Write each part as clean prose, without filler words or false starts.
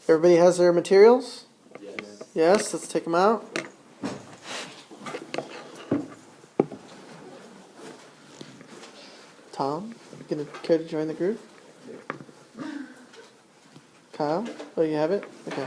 Everybody has their materials? Yes. Yes, let's take them out. Tom, you gonna care to join the group? Kyle? Oh, you have it? Okay.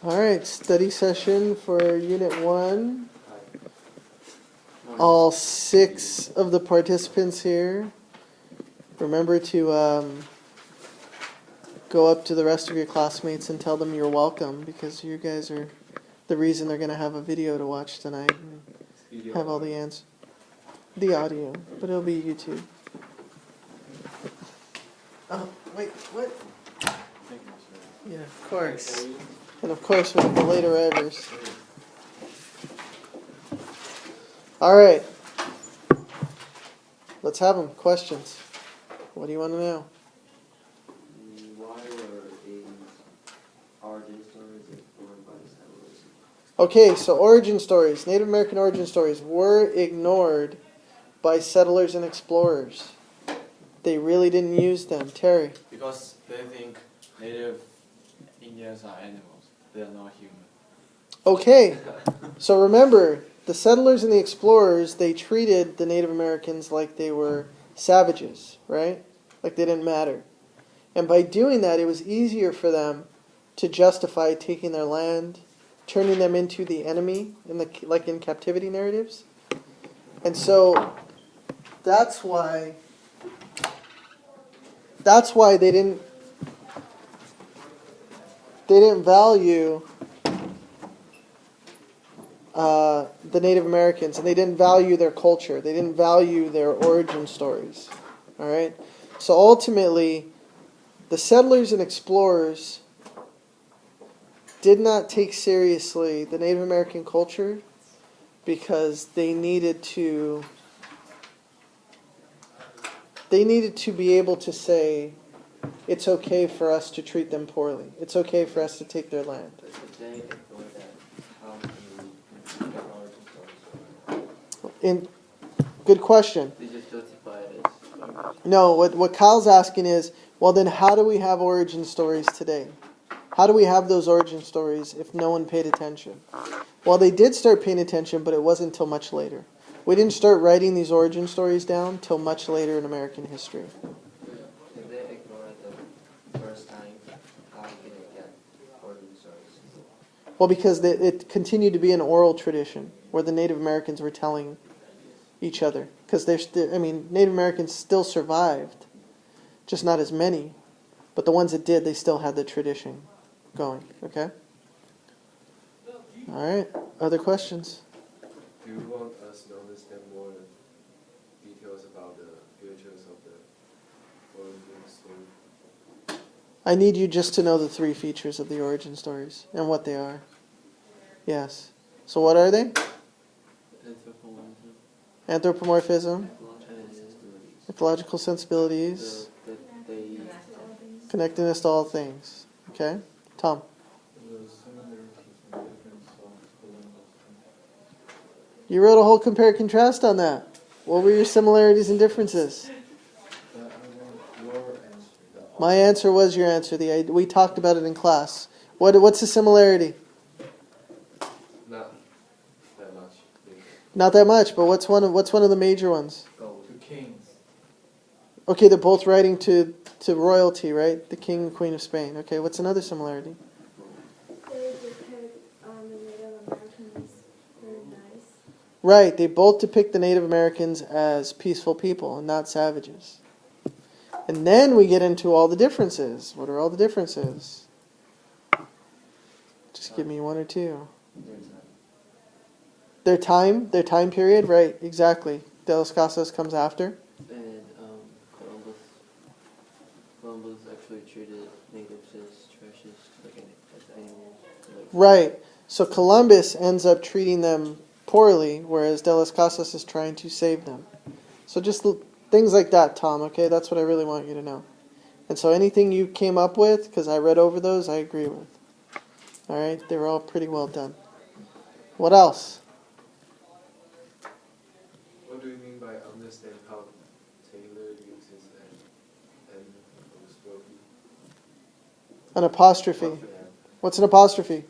Alright, study session for Unit 1. All 6 of the participants here. Remember to go up to the rest of your classmates and tell them you're welcome, because you guys are the reason they're going to have a video to watch tonight and have all the answers. The audio, but it'll be YouTube. Oh, wait, what? Yeah, of course. And of course with the later Evers. Alright. Let's have them. Questions. What do you want to know? Why were these origin stories ignored by the settlers? Okay, so origin stories, Native American origin stories, were ignored by settlers and explorers. They really didn't use them. Terry? Because they think native Indians are animals. They are not human. Okay, so remember, the settlers and the explorers, they treated the Native Americans like they were savages, right? Like they didn't matter. And by doing that, it was easier for them to justify taking their land, turning them into the enemy, like in captivity narratives. And so that's why they didn't value the Native Americans, and they didn't value their culture. They didn't value their origin stories. All right? So ultimately, the settlers and explorers did not take seriously the Native American culture because they needed to be able to say, it's okay for us to treat them poorly. It's okay for us to take their land. But if they ignore that, how can you get origin stories? Good question. They just justify it as... No, what Kyle's asking is, well then how do we have origin stories today? How do we have those origin stories if no one paid attention? Well, they did start paying attention, but it wasn't until much later. We didn't start writing these origin stories down till much later in American history. If they ignore it the first time, how can they get origin stories? Well, because it continued to be an oral tradition where the Native Americans were telling each other. Because Native Americans still survived, just not as many. But the ones that did, they still had the tradition going. Okay? All right. Other questions? Do you want us to understand more details about the features of the origin story? I need you just to know the 3 features of the origin stories and what they are. Yes. So what are they? Anthropomorphism, ecological sensibilities, connectedness to all things. Okay? Tom? You wrote a whole compare and contrast on that. What were your similarities and differences? My answer was your answer. We talked about it in class. What's the similarity? Not that much. Not that much, but what's one of the major ones? To kings. Okay, they're both writing to royalty, right? The king and queen of Spain. Okay, what's another similarity? They depict the Native Americans very nice. Right, they both depict the Native Americans as peaceful people and not savages. And then we get into all the differences. What are all the differences? Just give me 1 or 2. Their time period, right? Exactly. De las Casas comes after. And Columbus actually treated natives as trashes, like as animals. Right. So Columbus ends up treating them poorly, whereas De las Casas is trying to save them. So just things like that, Tom, okay? That's what I really want you to know. And so anything you came up with, because I read over those, I agree with. All right? They were all pretty well done. What else? What do you mean by understand how Taylor uses An apostrophe. Yeah. What's an apostrophe?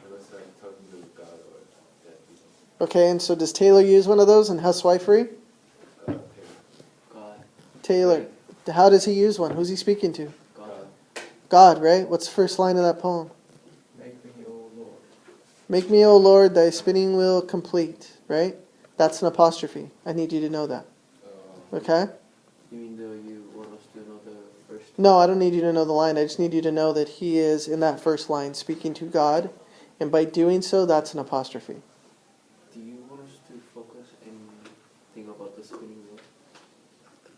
Unless I'm talking to God or that people. Okay, and so does Taylor use one of those in Housewifery? Okay. God. Taylor. How does he use one? Who's he speaking to? God. God, right? What's the first line of that poem? Make me, O Lord. Make me, O Lord, thy spinning wheel complete, right? That's an apostrophe. I need you to know that. Okay? You mean you want us to know the first? No, I don't need you to know the line. I just need you to know that he is, in that first line, speaking to God. And by doing so, that's an apostrophe. Do you want us to focus and think about the spinning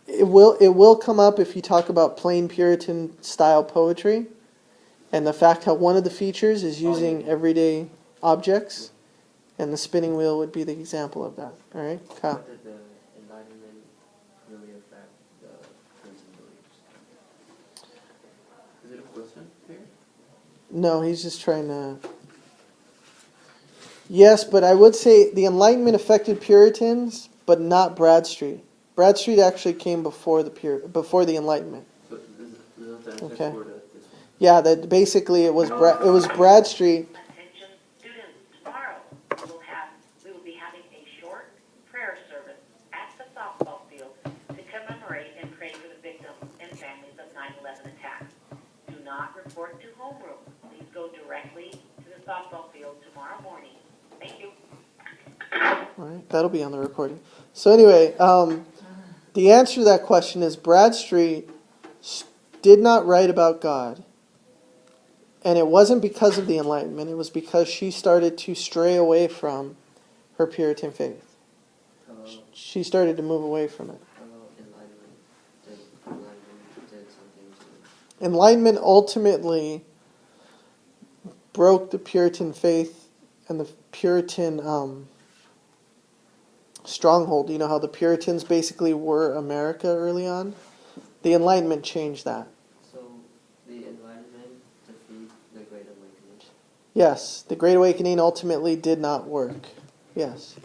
wheel? It will come up if you talk about plain Puritan style poetry. And the fact how one of the features is using everyday objects. And the spinning wheel would be the example of that. All right, Kyle? How did the Enlightenment really affect the Puritan beliefs? Is it a question here? No, he's just trying to... Yes, but I would say the Enlightenment affected Puritans, but not Bradstreet. Bradstreet actually came before the Enlightenment. So this is the answer Okay. for this one. Yeah, that basically it was Bradstreet. Attention students, tomorrow we will be having a short prayer service at the softball field to commemorate and pray for the victims and families of 9/11 attacks. Do not report to homeroom. Please go directly to the softball field tomorrow morning. Thank you. All right, that'll be on the recording. So anyway, the answer to that question is Bradstreet did not write about God. And it wasn't because of the Enlightenment. It was because she started to stray away from her Puritan faith. She started to move away from it. Enlightenment did something to Enlightenment ultimately broke the Puritan faith and the Puritan stronghold. You know how the Puritans basically were America early on? The Enlightenment changed that. So the Enlightenment defeat the Great Awakening. Yes, the Great Awakening ultimately did not work. Yes.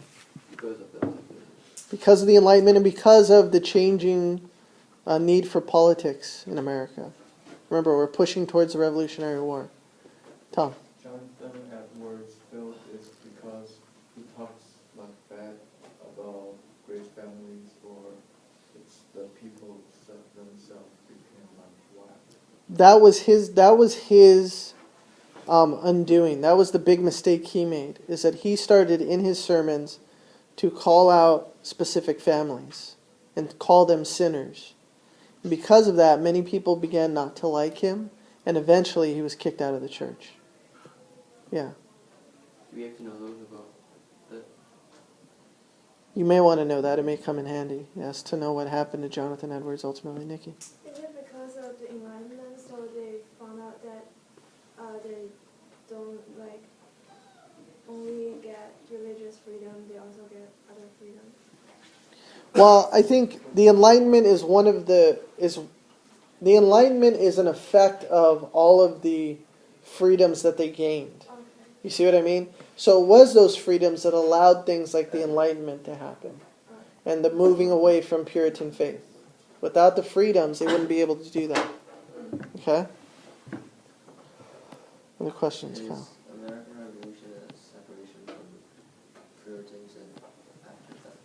Because of the Enlightenment. Because of the Enlightenment and because of the changing need for politics in America. Remember, we're pushing towards the Revolutionary War. Tom. Jonathan Edwards built is because he talks like bad about great families, or it's the people themselves became like what? That was his undoing. That was the big mistake he made, is that he started in his sermons to call out specific families and call them sinners. And because of that, many people began not to like him, and eventually he was kicked out of the church. Yeah. Do we have to know those about that? You may want to know that. It may come in handy, yes, to know what happened to Jonathan Edwards ultimately. Nikki? Is it because of the Enlightenment, so they found out that they don't only get religious freedom, they also get other freedom? Well, I think the Enlightenment is the Enlightenment is an effect of all of the freedoms that they gained. Okay. You see what I mean? So it was those freedoms that allowed things like the Enlightenment to happen and the moving away from Puritan faith. Without the freedoms, they wouldn't be able to do that. Okay? Other questions, Is Kyle? American Revolution a separation from Puritans and after that?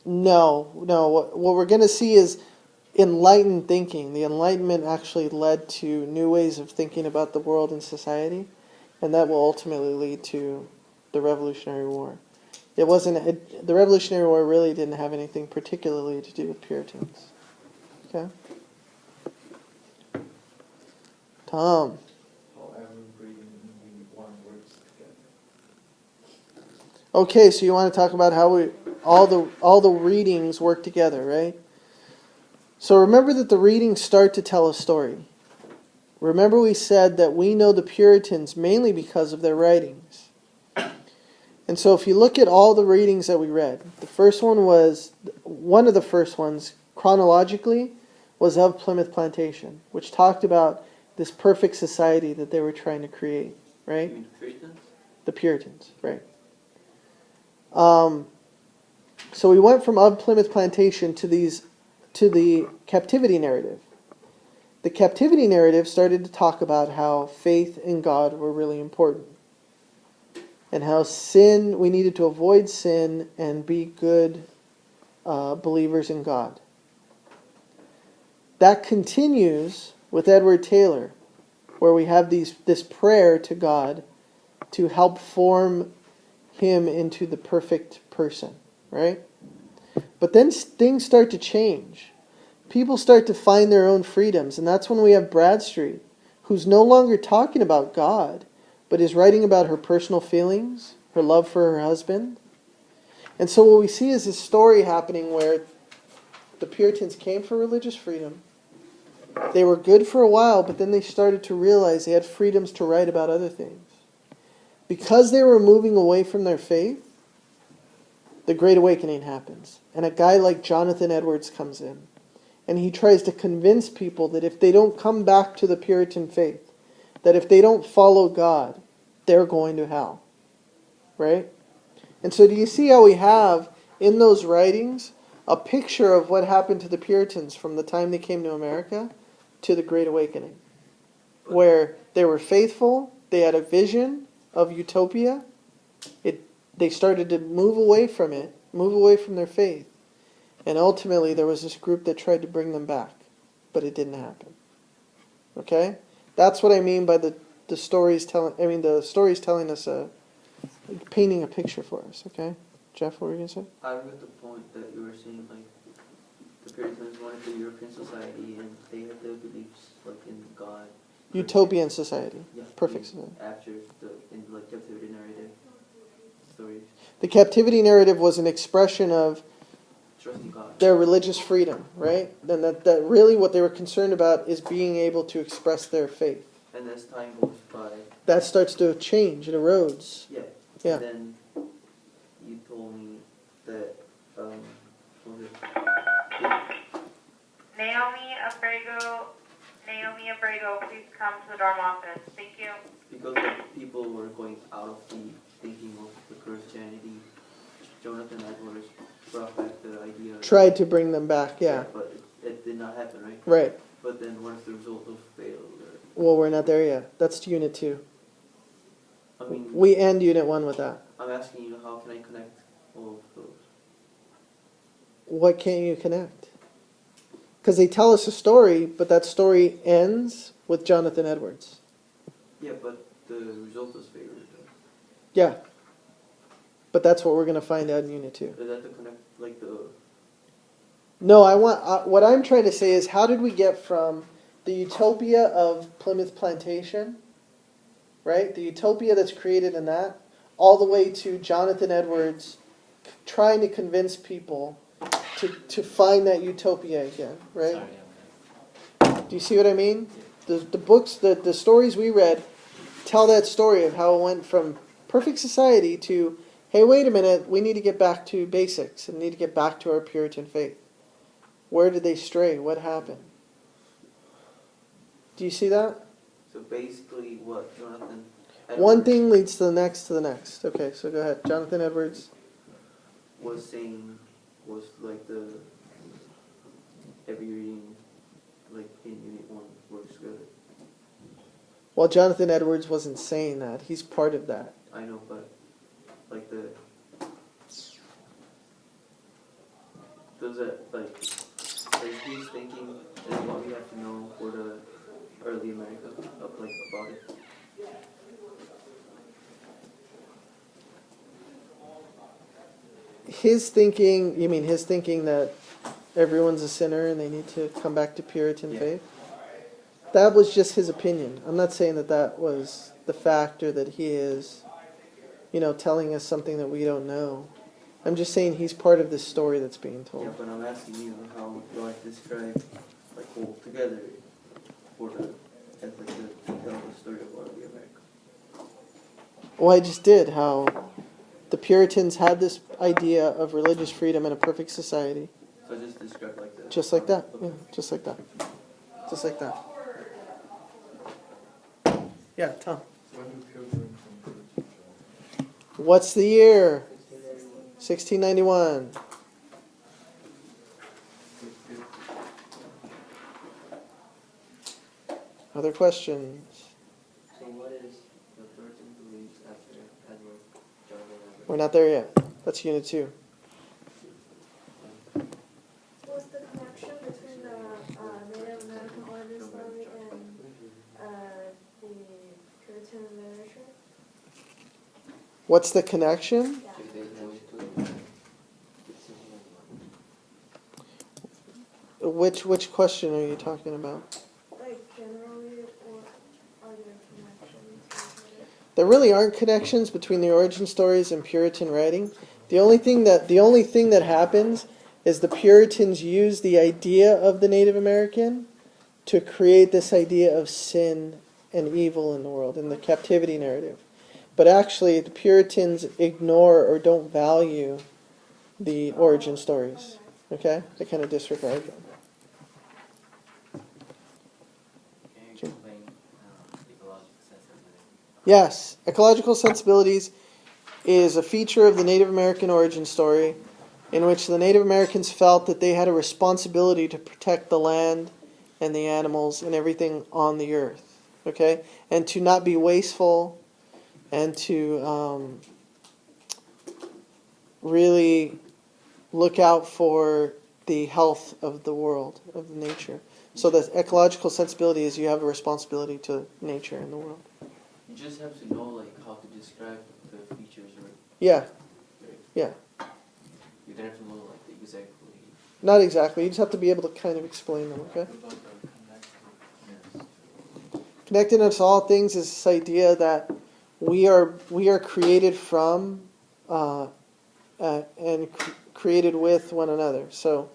No. What we're going to see is enlightened thinking. The Enlightenment actually led to new ways of thinking about the world and society, and that will ultimately lead to the Revolutionary War. The Revolutionary War really didn't have anything particularly to do with Puritans. Okay? Tom. How everybody in one works together. Okay, so you want to talk about how all the readings work together, right? So remember that the readings start to tell a story. Remember we said that we know the Puritans mainly because of their writings. And so if you look at all the readings that we read, one of the first ones, chronologically, was of Plymouth Plantation, which talked about this perfect society that they were trying to create, right? You mean the Puritans? The Puritans, right. So we went from Of Plymouth Plantation to the captivity narrative. the captivity narrative started to talk about how faith in God were really important. And how sin, we needed to avoid sin and be good believers in God. That continues with Edward Taylor, where we have this prayer to God to help form him into the perfect person, right? But then things start to change. People start to find their own freedoms, and that's when we have Bradstreet, who's no longer talking about God, but is writing about her personal feelings, her love for her husband. And so what we see is this story happening where the Puritans came for religious freedom. They were good for a while, but then they started to realize they had freedoms to write about other things. Because they were moving away from their faith, the Great Awakening happens. And a guy like Jonathan Edwards comes in. And he tries to convince people that if they don't come back to the Puritan faith, that if they don't follow God, they're going to hell. Right? And so do you see how we have in those writings a picture of what happened to the Puritans from the time they came to America to the Great Awakening? Where they were faithful, they had a vision of utopia, they started to move away from it, move away from their faith. And ultimately there was this group that tried to bring them back, but it didn't happen. Okay? That's what I mean by the stories telling, the stories telling us painting a picture for us, okay? Jeff, what were you going to say? I read the point that you were saying, like, the Puritans wanted the European society and they had their beliefs, like, in God. Utopian society. Yeah, Perfect society. After in like, captivity narrative stories. The captivity narrative was an expression of Trusting God. their religious freedom, right? Then that really what they were concerned about is being able to express their faith. And as time goes by, That starts to change, it erodes. yeah. Yeah. And then you told me that, what was it? Naomi Abrego, please come to the dorm office. Thank you. Because like, people were going out of the thinking of the Christianity, Jonathan Edwards brought back the idea. Tried to bring them back, yeah. But it did not happen, right? Right. But then what's the result of failure? Well, we're not there yet. That's Unit 2. I mean, We end Unit 1 with that. I'm asking you, how can I connect all of those? What can't you connect? Because they tell us a story, but that story ends with Jonathan Edwards. Yeah, but the result is failure. Yeah. But that's what we're going to find out in Unit 2. Is that to connect, like, the... No, what I'm trying to say is how did we get from the utopia of Plymouth Plantation, right? The utopia that's created in that, all the way to Jonathan Edwards trying to convince people to find that utopia again, right? Sorry, Do you see what I mean? The books, the stories we read tell that story of how it went from perfect society to, hey, wait a minute, we need to get back to basics and need to get back to our Puritan faith. Where did they stray? What happened? Do you see that? So basically what Jonathan Edwards One thing leads to the next to the next. Okay, so go ahead. Jonathan Edwards. was saying was like the every reading like in Unit 1 works good. Well, Jonathan Edwards wasn't saying that. He's part of that. I know, but like does it like he's thinking is what we have to know for the early America of like about it. His thinking, you mean his thinking that everyone's a sinner and they need to come back to Puritan Yeah. faith? That was just his opinion. I'm not saying that that was the fact or that he is, telling us something that we don't know. I'm just saying he's part of this story that's being told. Yeah, but I'm asking you how do I describe like all together for the as like to tell the story of early America. Well, I just did how the Puritans had this idea of religious freedom in a perfect society. So just describe like that. Just like that. Yeah, just like that. Just like that. Yeah, Tom. When do pilgrims come to church? What's the year? 1691. Other questions? So what is the Puritan beliefs after Edward John and Edward? We're not there yet. That's Unit 2. What's the connection between the Native American origin story and the Puritan literature? What's the connection? Yeah. If they point to it, it's Which question are you talking about? Like generally, or are there connections between it? There really aren't connections between the origin stories and Puritan writing. The only thing that happens is the Puritans use the idea of the Native American to create this idea of sin and evil in the world, in the captivity narrative. But actually, the Puritans ignore or don't value the origin stories. Okay? They kind of disregard them. Can you explain ecological sensibility? Yes, ecological sensibilities is a feature of the Native American origin story in which the Native Americans felt that they had a responsibility to protect the land and the animals and everything on the earth, okay? And to not be wasteful and to really look out for the health of the world, of nature. So the ecological sensibility is you have a responsibility to nature and the world. You just have to know like how to describe the features, right? Yeah, yeah. You don't have to know like exactly. Not exactly. You just have to be able to kind of explain them, okay? What about the connected? Yes. Connectedness to all things is this idea that we are created from and created with one another. So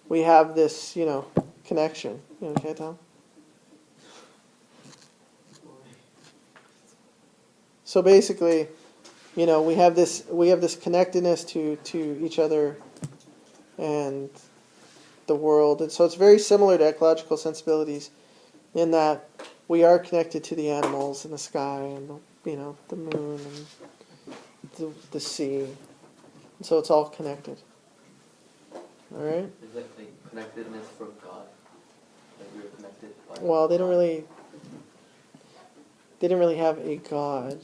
we have this, connection. You okay, Tom? So basically, we have this connectedness to each other and the world, and so it's very similar to ecological sensibilities in that we are connected to the animals and the sky and the moon and the sea, and so it's all connected. All right. Is that like connectedness from God? Like we're connected by Well, they didn't really have a god.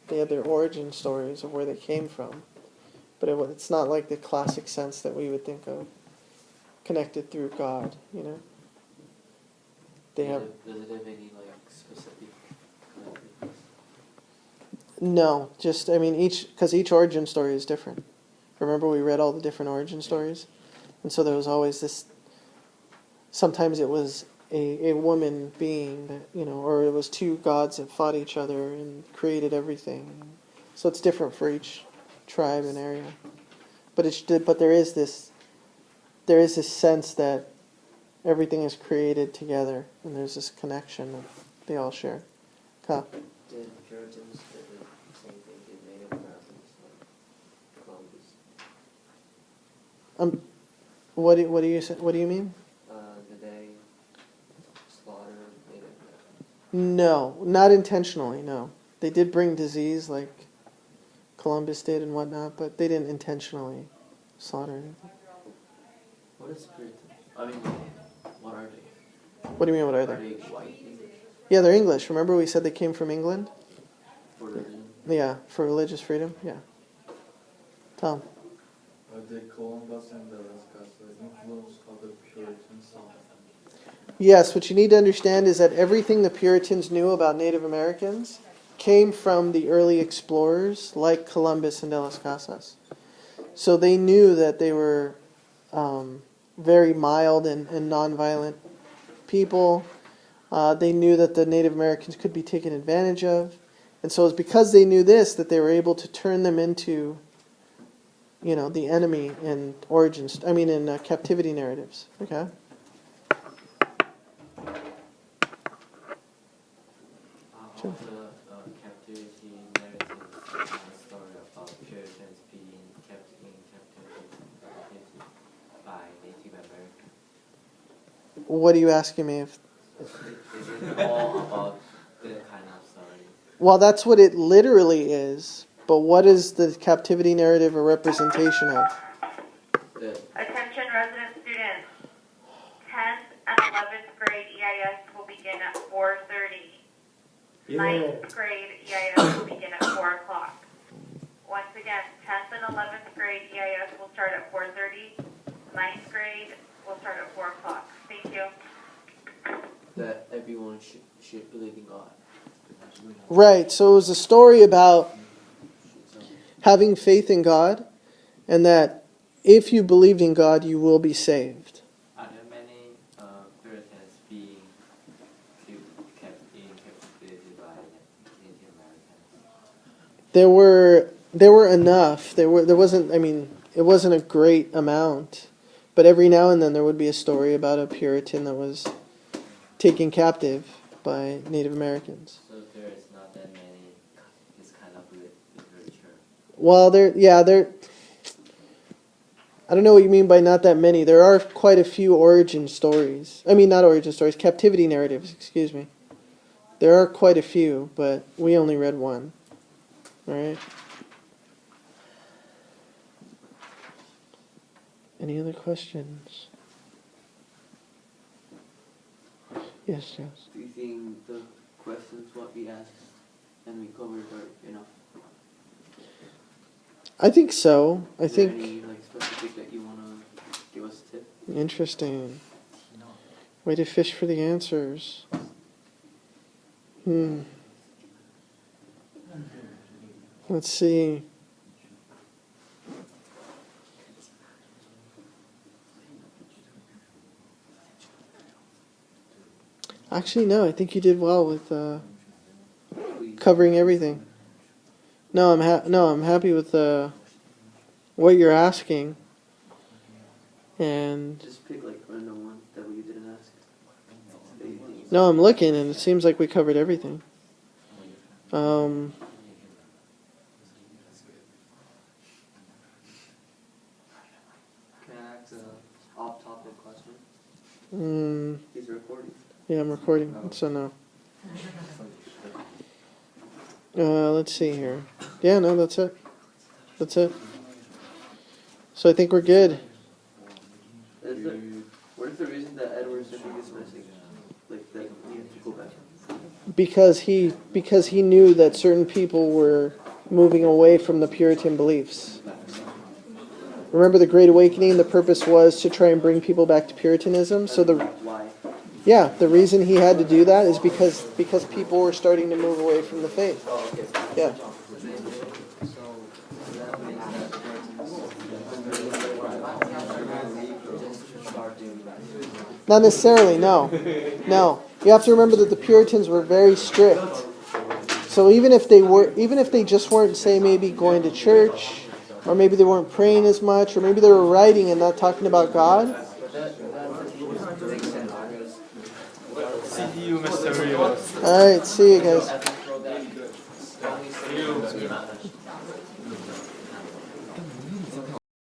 They had their origin stories of where they came from, but it's not like the classic sense that we would think of, connected through God. They have Does it have any like specific connectedness? no, just each origin story is different. Remember, we read all the different origin stories, and so there was always this. Sometimes it was a woman being that or it was two gods that fought each other and created everything. So it's different for each tribe and area, but there is this sense that everything is created together, and there's this connection that they all share. Ka? Did Puritans did the same thing did Native Americans like Columbus? What do you mean? Did they slaughter Native Americans? No, not intentionally. No, they did bring disease like Columbus did and whatnot, but they didn't intentionally slaughter anything. What is Puritan? I mean, what are they? What do you mean? What are Are they? they white English? Yeah, they're English. Remember we said they came from England? For religion? Yeah, for religious freedom. Yeah. Tom. Did Columbus and the influence of the Puritans? Yes, what you need to understand is that everything the Puritans knew about Native Americans came from the early explorers like Columbus and De Las Casas. So they knew that they were very mild and nonviolent people. They knew that the Native Americans could be taken advantage of. And so it's because they knew this that they were able to turn them into, the enemy in captivity narratives. Okay? Sure. The captivity narrative story about Puritans being kept in captivity by Native Americans. What are you asking me? Is it all about the kind of story? Well, that's what it literally is. But what is the captivity narrative a representation of? Attention resident students, 10th and 11th 11th grade EIS will begin at 4:30. 9th grade EIS will begin at 4 o'clock. Once again, 10th and 11th grade EIS will start at 4:30. 9th grade will start at 4 o'clock. Thank you. That everyone should believe in God. Right, so it was a story about having faith in God, and that if you believed in God, you will be saved. Are there many Puritans being kept in captivity by Native Americans? There were enough. There wasn't. I mean, it wasn't a great amount, but every now and then there would be a story about a Puritan that was taken captive by Native Americans. So there is not that many this kind of literature. Well, there. I don't know what you mean by not that many. There are quite a few origin stories. I mean, not origin stories, captivity narratives. Excuse me. There are quite a few, but we only read one. All right. Any other questions? Yes, Charles. Do you think the questions what we asked and we covered are enough? I think so. I Is there think any specific that you wanna give us a tip? interesting. Way to fish for the answers. Let's see. Actually, no. I think you did well with covering everything. No, I'm happy with what you're asking. And Just pick random ones that we didn't ask. That you think- no, I'm looking, and it seems like we covered everything. Can I ask an off-topic question? Is it recording? Yeah, I'm recording, so no. Let's see here. Yeah, no, that's it. That's it. So I think we're good. What is the reason that Edward Sidney is missing? That we have to go back. Because he knew that certain people were moving away from the Puritan beliefs. Remember the Great Awakening? The purpose was to try and bring people back to Puritanism. So Why? the reason he had to do that is because people were starting to move away from the faith. Oh, okay. Yeah. Not necessarily, no. No. You have to remember that the Puritans were very strict. So even if they just weren't, say, maybe going to church, or maybe they weren't praying as much, or maybe they were writing and not talking about God. See you, Mr. Rios. Alright, see you guys.